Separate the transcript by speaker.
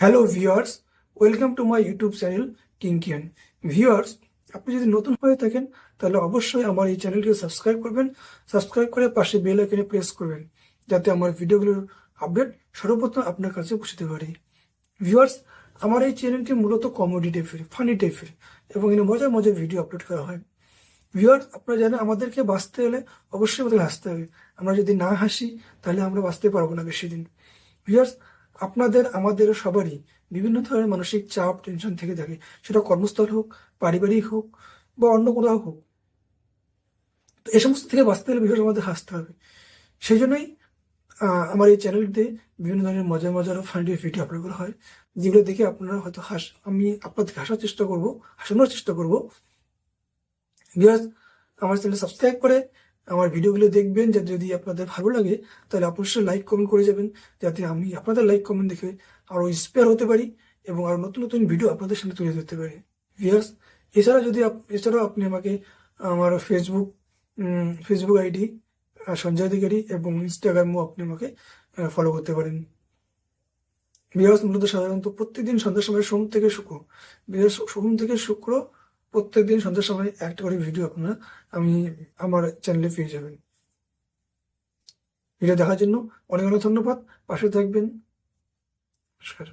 Speaker 1: Hello viewers, welcome to my YouTube channel কিংকিয়ান। Viewers, আপনি যদি নতুন হয়ে থাকেন তাহলে অবশ্যই আমার এই চ্যানেলটিকে সাবস্ক্রাইব করবেন। সাবস্ক্রাইব করে পাশে বেল আইকনে প্রেস করবেন যাতে আমার ভিডিওগুলোর আপডেট সর্বপ্রথম আপনার কাছে পৌঁছতে পারে। ভিউয়ার্স, আমার এই চ্যানেলটি মূলত কমেডি টাইপের, ফানি টাইপের এবং এখানে মজার মজার ভিডিও আপলোড করা হয়। ভিউয়ার্স, আপনারা জানেন আমাদেরকে বাঁচতে হলে অবশ্যই আমাদের হাসতে হবে। আমরা যদি না হাসি তাহলে আমরা বাঁচতে পারবো না বেশি দিন। ভিউয়ার্স, আপনাদের আমাদের সবারই বিভিন্ন ধরনের মানসিক চাপ টেনশন থেকে থাকে, সেটা কর্মস্থল হোক, পারিবারিক হোক বা অন্য কোথাও হোক। তো এই সমস্ত থেকে বাঁচতে হলে ভিউয়ার্স আমাদের হাসতে হবে। সেই জন্যই আমার এই চ্যানেলটিতে বিভিন্ন ধরনের মজার মজার ফানি ভিডিও আপলোড করা হয়, যেগুলো দেখে আপনারা হয়তো আমি আপনাদেরকে হাসার চেষ্টা করবো, হাসানোর চেষ্টা করবো। ভিউয়ার্স, আমার চ্যানেল সাবস্ক্রাইব করে আমার ভিডিওগুলো দেখবেন, যাতে যদি আপনাদের ভালো লাগে তাহলে অবশ্যই লাইক কমেন্ট করে যাবেন, যাতে আমি আপনাদের লাইক কমেন্ট দেখে আরও ইন্সপায়ার হতে পারি এবং আরও নতুন নতুন ভিডিও আপনাদের সামনে তুলে ধরতে পারি। ভিউয়ার্স, এছাড়াও আপনি আমাকে আমার ফেসবুক আইডি সঞ্জয় অধিকারী এবং ইনস্টাগ্রামও আপনি আমাকে ফলো করতে পারেন। ভিউয়ার্স, মূলত সাধারণত প্রত্যেকদিন সন্ধ্যার সময় সোম থেকে শুক্র প্রত্যেকদিন সন্ধ্যার সময় একটা করে ভিডিও আপনারা আমার চ্যানেলে পেয়ে যাবেন। ভিডিও দেখার জন্য অনেক অনেক ধন্যবাদ। পাশে থাকবেন। নমস্কার।